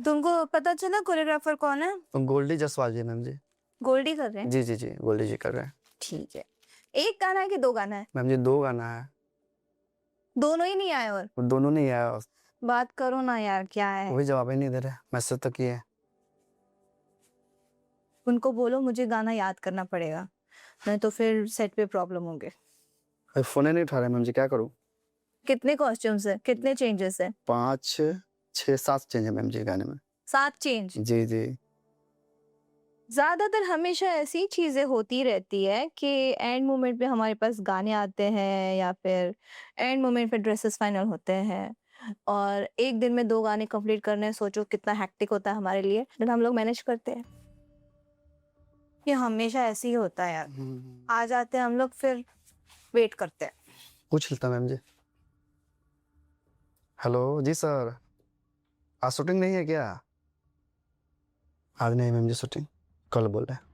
तुमको पता चला कोरियोग्राफर कौन है? तो गोल्डी जसवाल जी मैम जी। गोल्डी कर रहे हैं? जी, जी, जी, गोल्डी जी कर रहे हैं। ठीक है। एक गाना है कि 2 गाना है? मैम जी 2 गाना है। दोनों ही नहीं आए और? वो दोनों नहीं आया। बात करो ना यार, क्या है? वही जवाब ही नहीं दे रहे। मैसेज तो किए। उनको बोलो मुझे गाना याद करना पड़ेगा, नहीं तो फिर सेट पे प्रॉब्लम होंगे। फ़ोन ही नहीं उठा रहे मैम जी, क्या करूँ? कितने कॉस्ट्यूम्स है? कितने चेंजेस है? 5, 6, 7 चेंज है मैम जी गाने में। 7 चेंज? जी, जी। ज़्यादातर हमेशा ऐसी चीज़ें होती रहती है कि एंड मोमेंट पे हमारे पास गाने आते हैं या फिर एंड मोमेंट पे ड्रेसेस फाइनल होते हैं और एक दिन में 2 गाने कंप्लीट करने हैं, सोचो कितना हेक्टिक होता है हमारे लिए, लेकिन हम लोग मैनेज करते हैं। ये हमेशा ऐसे ही होता है यार। आ जाते हैं हम लोग फिर वेट करते हैं। पूछ लेता मैम जी। हेलो, जी सर। आज शूटिंग नहीं है क्या? आज नहीं मैम जी शूटिंग, कल बोल रहे हैं।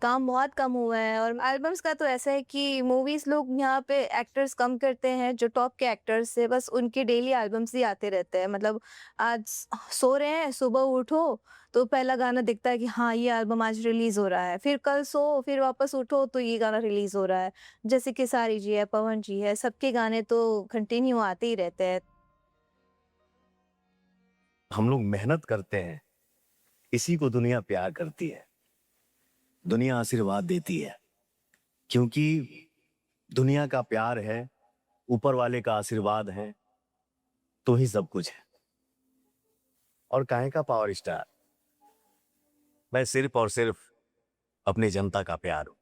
काम बहुत कम हुआ है और एल्बम्स का तो ऐसा है कि मूवीज लोग यहाँ पे एक्टर्स कम करते हैं, जो टॉप के एक्टर्स से बस उनके डेली एल्बम्स ही आते रहते हैं। मतलब आज सो रहे हैं, सुबह उठो तो पहला गाना दिखता है कि हाँ ये एल्बम आज रिलीज हो रहा है, फिर कल सो फिर वापस उठो तो ये गाना रिलीज हो रहा है। जैसे कि सारी जी है, पवन जी है, सबके गाने तो कंटिन्यू आते ही रहते हैं। हम लोग मेहनत करते हैं, इसी को दुनिया प्यार करती है, दुनिया आशीर्वाद देती है, क्योंकि दुनिया का प्यार है, ऊपर वाले का आशीर्वाद है, तो ही सब कुछ है। और काहे का पावर स्टार, मैं सिर्फ और सिर्फ अपनी जनता का प्यार हूं।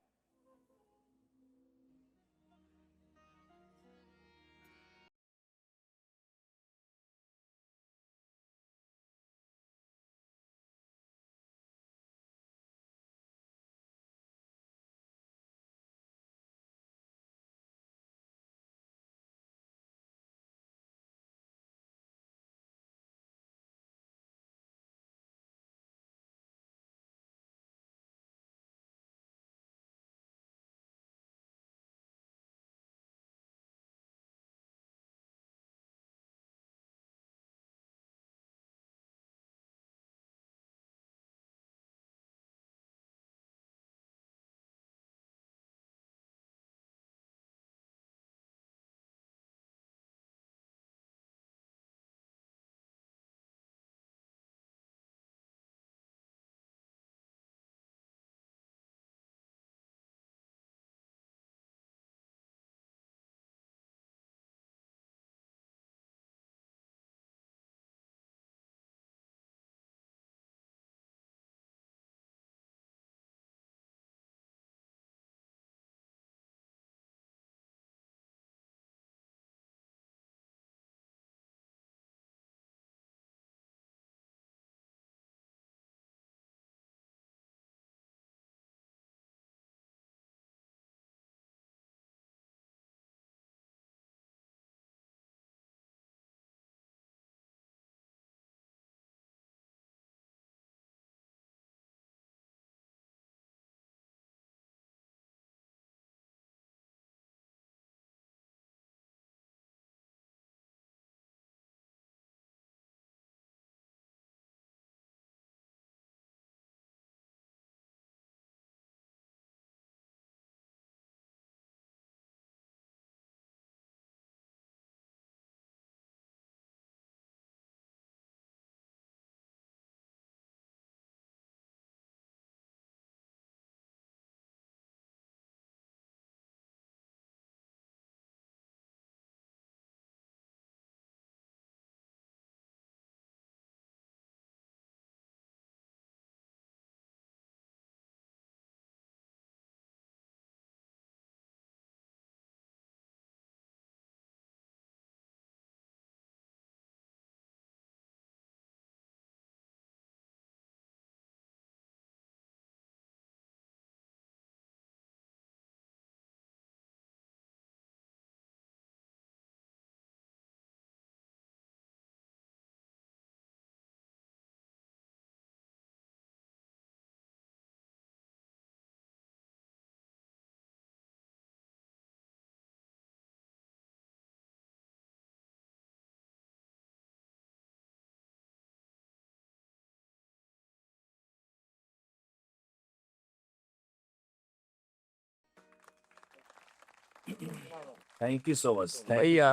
Thank you so much. भैया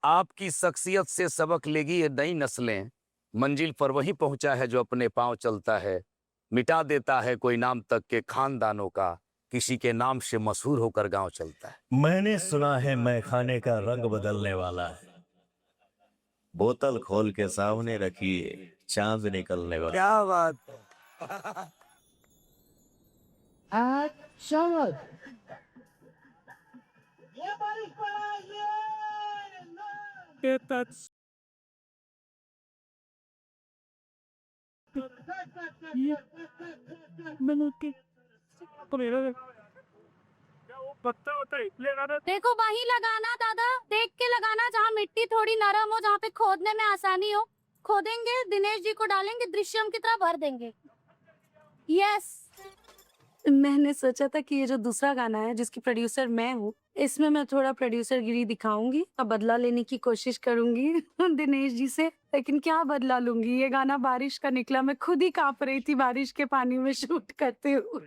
आपकी शख्सियत से सबक लेगी ये नई नस्लें। मंजिल पर वही पहुंचा है जो अपने पांव चलता है, मिटा देता है कोई नाम तक के खानदानों का, किसी के नाम से मशहूर होकर गांव चलता है। मैंने सुना है मैं खाने का रंग बदलने वाला है। बोतल खोल के सामने रखिए, चांद निकलने वाला। क्या बात। देखो वहीं लगाना दादा, देख के लगाना जहाँ मिट्टी थोड़ी नरम हो, जहाँ पे खोदने में आसानी हो। खोदेंगे, दिनेश जी को डालेंगे, दृश्यम की तरह भर देंगे। यस। मैंने सोचा था कि ये जो दूसरा गाना है जिसकी प्रोड्यूसर मैं हूँ, इसमें मैं थोड़ा प्रोड्यूसर गिरी दिखाऊंगी, अब बदला लेने की कोशिश करूंगी दिनेश जी से। लेकिन क्या बदला लूंगी, ये गाना बारिश का निकला, मैं खुद ही कांप रही थी बारिश के पानी में शूट करते हुए।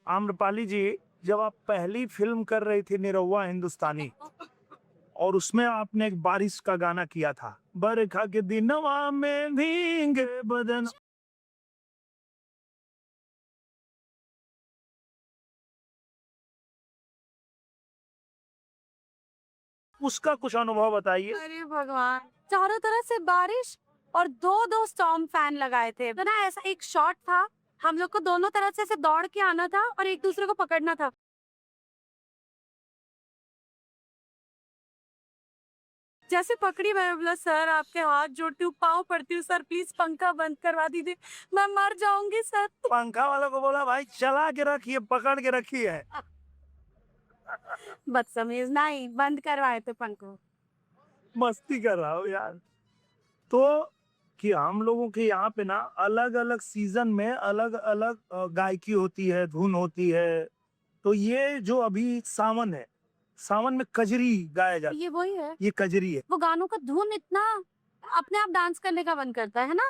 आम्रपाली जी, जब आप पहली फिल्म कर रही थी निरहुआ हिंदुस्तानी, और उसमें आपने एक बारिश का गाना किया था, बरखा के दिनवा में भीगे बदन, उसका कुछ अनुभव बताइए। अरे भगवान, चारों तरफ से बारिश और दो दो स्टॉर्म फैन लगाए थे, तो ना ऐसा एक शॉट था, हम लोग को दोनों तरफ से ऐसे दौड़ के आना था और एक दूसरे को पकड़ना था। जैसे पकड़ी, मैं बोला सर आपके हाथ जोड़ती हूँ, पाँव पड़ती हूँ सर, प्लीज पंखा बंद करवा दीजिए, मैं मर जाऊंगी सर। पंखा वालों को बोला भाई चला के रखिए, पकड़ के रखी है। बदतमीज, नहीं बंद करवाए थे पंखों। मस्ती कर रहा हो यार। तो कि हम लोगों के यहाँ पे ना अलग अलग सीजन में अलग अलग गायकी होती है, धुन होती है। तो ये जो अभी सावन है, सावन में कजरी गाया जाता ये वही है, है, ये कजरी है। वो गानों का धुन इतना अपने आप डांस करने का मन करता है ना।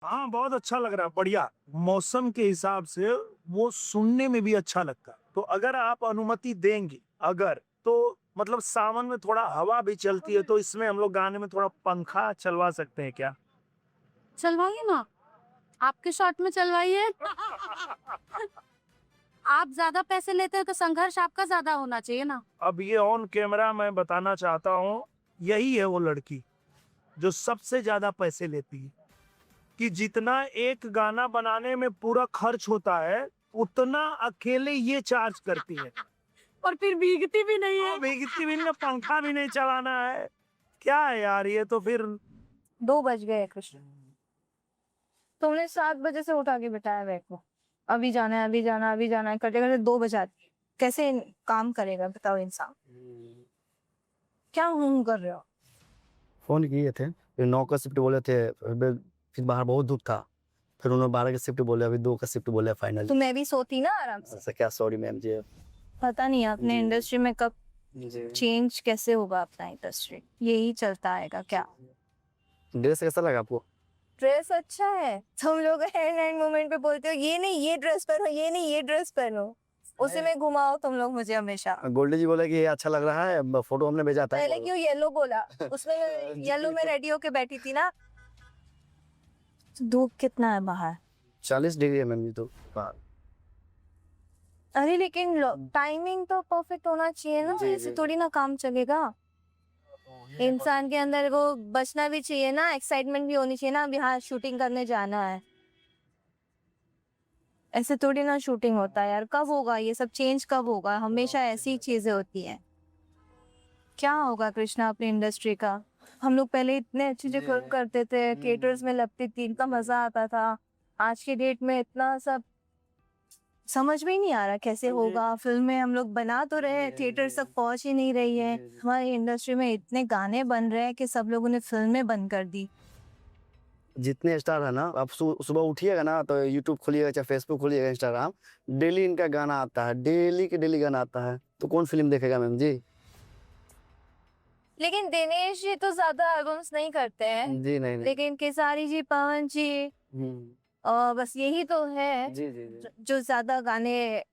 हाँ बहुत अच्छा लग रहा है, बढ़िया। मौसम के हिसाब से वो सुनने में भी अच्छा लगता है। तो अगर आप अनुमति देंगे, अगर तो मतलब सावन में थोड़ा हवा भी चलती है, तो इसमें हम लोग गाने में थोड़ा पंखा चलवा सकते हैं क्या? चलवाइए ना, आपके शॉट में चलवाइए। आप ज्यादा पैसे लेते हैं तो संघर्ष आपका ज्यादा होना चाहिए ना। अब ये ऑन कैमरा मैं बताना चाहता हूँ, यही है वो लड़की जो सबसे ज्यादा पैसे लेती है। कि जितना एक गाना बनाने में पूरा खर्च होता है, उतना अकेले ये चार्ज करती है। और फिर भीगती भी नहीं है। भीगती भी नहीं, पंखा भी नहीं चलाना है। क्या है यार, ये तो फिर 2 बज गए कृष्ण, तुमने 7 बजे से उठा के बिठाया मेरे को, अभी जाना है, अभी जाना, अभी जाना है, करते करते 2 बजा दिए। कैसे काम करेगा बताओ इंसान, क्या हूँ कर रहे हो। फोन किए थे, फिर 9 का शिफ्ट बोले थे, फिर बाहर बहुत धूप था, फिर उन्होंने 12 का शिफ्ट बोले, अभी 2 का शिफ्ट बोले फाइनल। तो मैं भी सोती ना आराम से। ऐसा क्या, सॉरी मैम जी। पता नहीं अपने जी। इंडस्ट्री में कब जी। चेंज कैसे होगा, अपना इंडस्ट्री यही चलता आएगा क्या। ड्रेस कैसा लगा आपको? ड्रेस अच्छा है, तुम लोग एंड मोमेंट पे बोलते हो ये नहीं ये ड्रेस पहनो, ये नहीं ये ड्रेस पहनो, उसी में घुमाओ तुम लोग मुझे हमेशा। गोल्डी जी बोले कि ये अच्छा लग रहा है, फोटो हमने भेजा था। पहले क्यों येलो बोला, उसमें येलो में रेडी होके बैठी थी ना। धूप कितना है बाहर? 40 डिग्री है मैम जी तो बाहर। अरे लेकिन टाइमिंग तो परफेक्ट होना चाहिए ना, जी, ऐसे जी। थोड़ी ना काम चलेगा। इंसान के अंदर वो बचना भी चाहिए ना, एक्साइटमेंट भी होनी चाहिए ना, अभी हाँ शूटिंग करने जाना है, ऐसे थोड़ी ना शूटिंग होता है यार। कब होगा ये सब चेंज, कब होगा? हमेशा ऐसी चीजें होती हैं। क्या होगा कृष्णा अपनी इंडस्ट्री का? हम लोग पहले इतने अच्छी जगह करते थे, थिएटर्स में लगती थी, इतना मजा आता था। आज के डेट में इतना सब समझ में ही नहीं आ रहा कैसे हाँ जी। होगा। फ़िल्में हम लोग बना तो रहे हैं, जी, थिएटर्स जी। तक पहुँच ही नहीं रही है। जी, जी। हमारी इंडस्ट्री में इतने गाने बन रहे हैं कि सब लोगों ने फ़िल्में बंद कर दी। जितने स्टार है ना, आप सुबह उठिएगा ना तो यूट्यूब खोलिएगा, चाहे फेसबुक खोलिएगा, इंस्टाग्राम, डेली इनका गाना आता है, डेली के डेली गाना आता है। तो कौन फ़िल्म देखेगा मैम जी? लेकिन दिनेश जी तो ज़्यादा एल्बम्स नहीं करते हैं। जी, नहीं, नहीं। लेकिन खेसारी जी, पवन जी हुँ। बस यही तो है जी, जी, जी। जो ज़्यादा गाने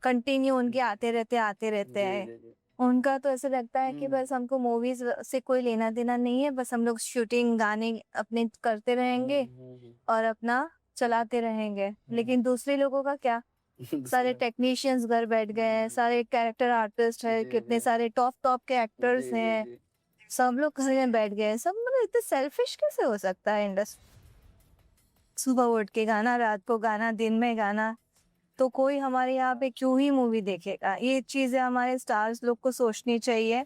कंटिन्यू उनके आते रहते जी, हैं। जी, जी। उनका तो ऐसा लगता है कि हुँ। बस हमको मूवीज़ से कोई लेना-देना नहीं है, बस हम लोग शूटिंग, गाने अपने करते रहेंगे हुँ। और अपना चलाते रहेंगे। लेकिन दूसरे लोगों का क्या? सारे दूसरा टेक्नीशियंस घर बैठ गए हैं, सारे कैरेक्टर आर्टिस्ट हैं, जी, कितने जी। सारे टॉप के एक्टर्स जी, जी, हैं, जी। सब लोग घर में बैठ गए हैं। सब मतलब इतने सेल्फिश कैसे हो सकता है सुबह उठ के गाना, रात को गाना, दिन में गाना, तो कोई हमारे यहाँ पे क्यों ही मूवी देखेगा? ये चीज़ें हमारे स्टार्स लोग को सोचनी चाहिए।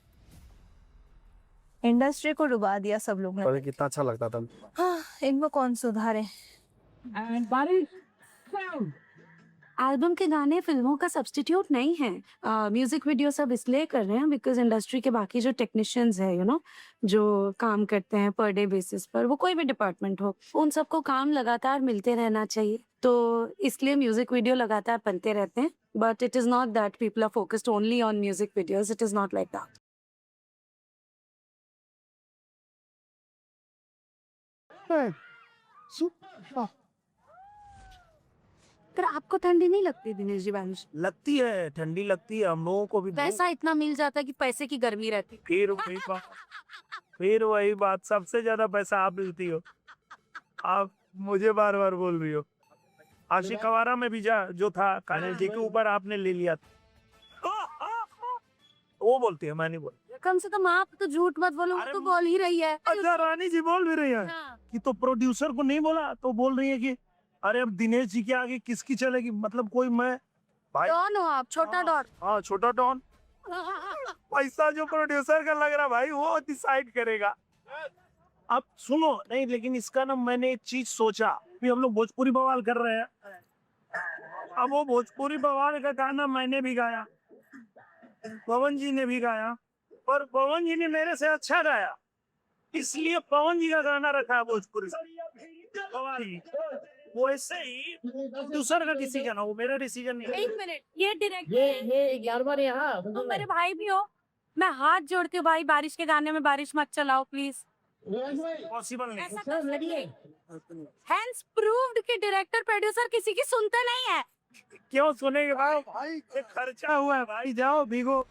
इंडस्ट्री को डुबा दिया सब लोग ने। पहले कितना अच्छा लगता था। हाँ, इनको कौन सुधारे? एल्बम के गाने फिल्मों का सब्स्टिट्यूट नहीं है। म्यूजिक वीडियो सब इसलिए कर रहे हैं बिकॉज इंडस्ट्री के बाकी जो टेक्नीशियंस है जो काम करते हैं पर डे बेसिस पर, वो कोई भी डिपार्टमेंट हो, उन सबको काम लगातार मिलते रहना चाहिए। तो इसलिए म्यूजिक वीडियो लगातार बनते रहते हैं, but it is not that people are focused only on music videos, it is not like that. पर आपको ठंडी नहीं लगती दिनेश जी वंश? लगती है, ठंडी लगती है, हम लोगों को भी पैसा इतना मिल जाता है कि पैसे की गर्मी रहती। फिर वही बात, सबसे ज्यादा पैसा आप मिलती हो। आप मुझे बार बार बोल रही हो। आशिक आवारा में भी जो था काजल जी के ऊपर आपने ले लिया था। वो बोलती है, मैं नहीं बोल। कम से कम आप तो झूठ मत बोलो, वो अरे तो बोल ही रही है। अच्छा, रानी जी बोल भी रही है हाँ। कि तो प्रोड्यूसर को नहीं बोला, तो बोल रही है कि अरे अब दिनेश जी के आगे किसकी चलेगी, मतलब कोई मैं भाई। डॉन हो आप, छोटा डॉन। हाँ, छोटा डॉन। पैसा जो प्रोड्यूसर का लग रहा भाई, वो डिसाइड करेगा। अब सुनो, नहीं लेकिन इसका ना मैंने एक चीज सोचा, भी हम लोग भोजपुरी बवाल कर रहे हैं, अब वो भोजपुरी बवाल का गाना मैंने भी गाया, पवन जी ने भी गाया, पर पवन जी ने मेरे से अच्छा गाया, इसलिए पवन जी का गाना रखा है भोजपुरी बवाल। वो ऐसे ही दूसर का डिसीजन है, वो मेरा डिसीजन नहीं है। एक मिनट, ये डायरेक्टर ये तुम मेरे भाई भी हो, मैं हाथ जोड़ती हूँ भाई, बारिश के गाने में बारिश मत चलाओ प्लीज। पॉसिबल नहीं। ऐसा कर सकते हैं। Hence proved कि डायरेक्टर प्रोड्यूसर किसी की सुनते नहीं है। क्यों सुनेंगे भाई, ये खर्चा हुआ है भाई, जाओ भीगो।